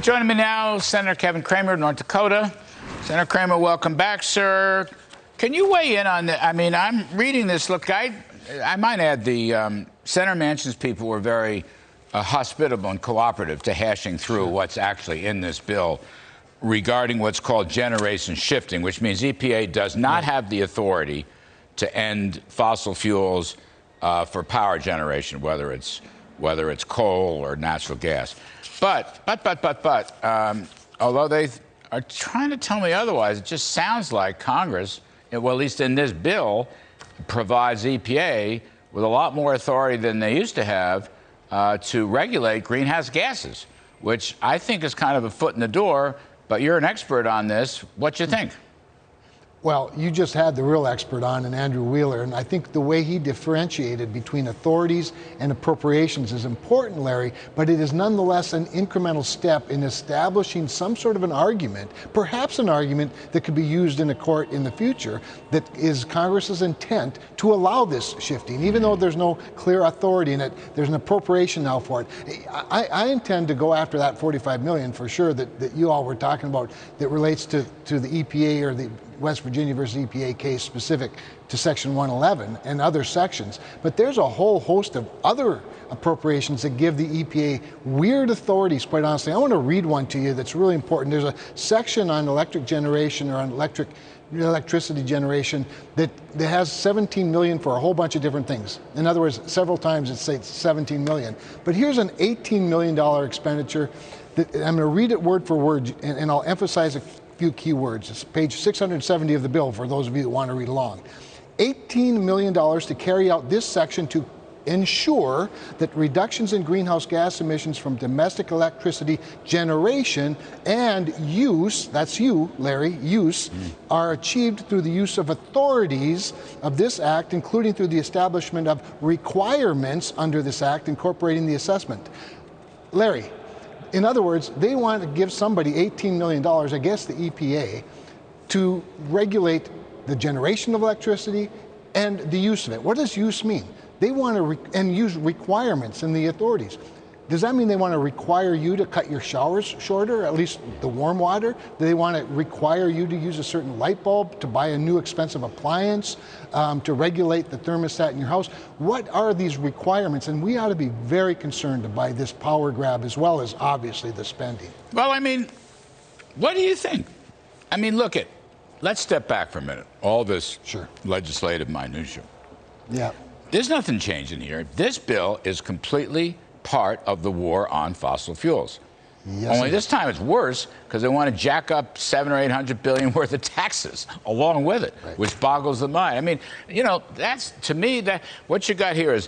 Joining me now, Senator Kevin Cramer of North Dakota. Senator Cramer, welcome back, sir. Can you weigh in on the, I'm reading this. Look, I might add the Senator Manchin's people were very hospitable and cooperative to hashing through what's actually in this bill regarding what's called generation shifting, which means EPA does not have the authority to end fossil fuels for power generation, whether it's coal or natural gas. But, although they are trying to tell me otherwise, it just sounds like Congress, well, at least in this bill, provides EPA with a lot more authority than they used to have to regulate greenhouse gases, which I think is kind of a foot in the door. But you're an expert on this. What you think? Well, you just had the real expert on, and Andrew Wheeler, and I think the way he differentiated between authorities and appropriations is important, Larry, but it is nonetheless an incremental step in establishing some sort of an argument, perhaps an argument that could be used in a court in the future, that is Congress's intent to allow this shifting. Even though there's no clear authority in it, there's an appropriation now for it. I intend to go after that $45 million for sure that you all were talking about that relates to the EPA or the West Virginia versus EPA case specific to Section 111 and other sections. But there's a whole host of other appropriations that give the EPA weird authorities, quite honestly. I want to read one to you that's really important. There's a section on electric generation or on electricity generation that has $17 million for a whole bunch of different things. In other words, several times it says $17 million. But here's an $18 million expenditure that I'm going to read it word for word, and I'll emphasize a few key words. It's page 670 of the bill for those of you that want to read along. $18 million to carry out this section to ensure that reductions in greenhouse gas emissions from domestic electricity generation and use, that's you, Larry, use, are achieved through the use of authorities of this act, including through the establishment of requirements under this act incorporating the assessment. Larry, in other words, they want to give somebody $18 million, I guess the EPA, to regulate the generation of electricity and the use of it. What does use mean? They want to use requirements in the authorities. Does that mean they want to require you to cut your showers shorter, at least the warm water? Do they want to require you to use a certain light bulb, to buy a new expensive appliance, to regulate the thermostat in your house? What are these requirements? And we ought to be very concerned by this power grab as well as obviously the spending. Well, what do you think? Let's step back for a minute. All this legislative minutia. Yeah. There's nothing changing here. This bill is completely part of the war on fossil fuels. Yes, only this time it's worse because they want to jack up $700 or $800 billion worth of taxes along with it, which boggles the mind. That's, to me, that what you got here is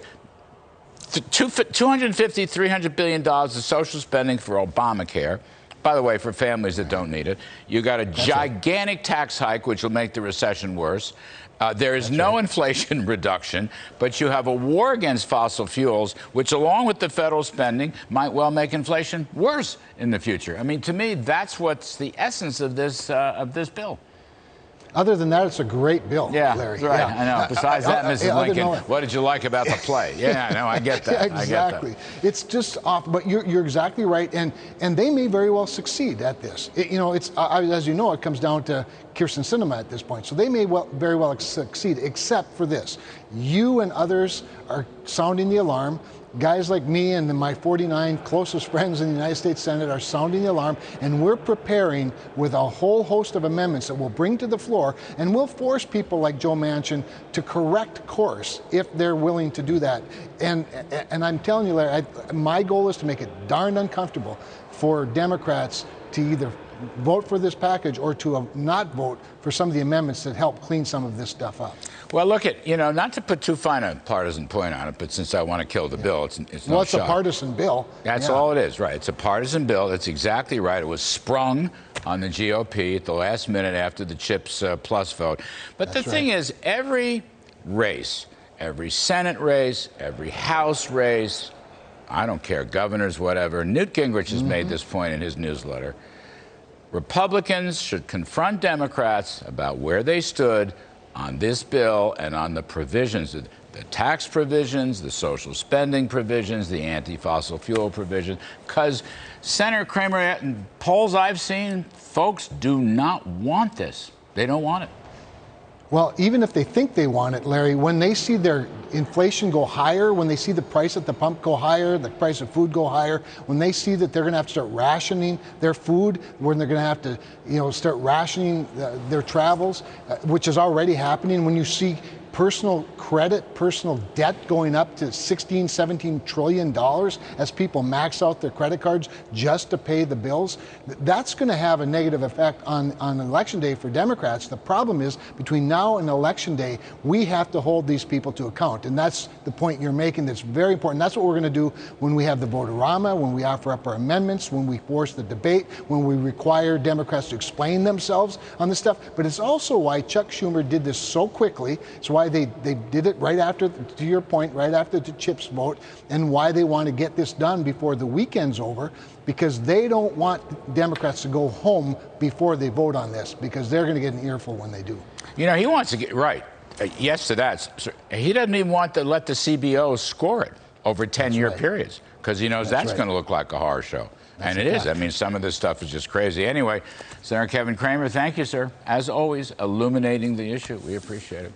$250, $300 billion of social spending for Obamacare. By the way, for families that don't need it. You got a gigantic tax hike, which will make the recession worse. There is no inflation reduction, but you have a war against fossil fuels, which, along with the federal spending, might well make inflation worse in the future. To me, that's what's the essence of this bill. Other than that, it's a great bill, Larry. That's right. Yeah. I know. Besides that, Mrs. Lincoln, what did you like about the play? Yeah, I know. I get that. Exactly. I get that. It's just off, but you're exactly right, and they may very well succeed at this. As you know, it comes down to Kyrsten Sinema at this point, so they may very well succeed, except for this. You and others are sounding the alarm. Guys like me and my 49 closest friends in the United States Senate are sounding the alarm, and we're preparing with a whole host of amendments that we'll bring to the floor, and we'll force people like Joe Manchin to correct course if they're willing to do that. And I'm telling you, Larry, my goal is to make it darn uncomfortable for Democrats to either vote for this package or to not vote for some of the amendments that help clean some of this stuff up. Well, look not to put too fine a partisan point on it, but since I want to kill the bill, it's no it's a partisan bill. That's all it is, right? It's a partisan bill. That's exactly right. It was sprung on the GOP at the last minute after the CHIPS Plus vote. But the thing is, every race, every Senate race, every House race, I don't care, governors, whatever, Newt Gingrich has made this point in his newsletter. Republicans should confront Democrats about where they stood on this bill and on the provisions. the tax provisions, the social spending provisions, the anti-fossil fuel provision, because Senator Kramer, in polls I've seen, folks do not want this. They don't want it. Well, even if they think they want it, Larry, when they see their inflation go higher, when they see the price at the pump go higher, the price of food go higher, when they see that they're going to have to start rationing their food, when they're going to have to, start rationing their travels, which is already happening, when you see personal credit, personal debt going up to $16, $17 trillion as people max out their credit cards just to pay the bills, that's going to have a negative effect on election day for Democrats. The problem is, between now and election day, we have to hold these people to account. And that's the point you're making that's very important. That's what we're going to do when we have the vote-a-rama, when we offer up our amendments, when we force the debate, when we require Democrats to explain themselves on this stuff. But it's also why Chuck Schumer did this so quickly. It's why they did it right after, to your point, right after the CHIPS vote, and why they want to get this done before the weekend's over, because they don't want Democrats to go home before they vote on this, because they're going to get an earful when they do. He wants to get right. Yes to that. He doesn't even want to let the CBO score it over 10-year periods, because he knows that's going to look like a horror show. And it is. I mean, some of this stuff is just crazy. Anyway, Senator Kevin Kramer, thank you, sir. As always, illuminating the issue. We appreciate it.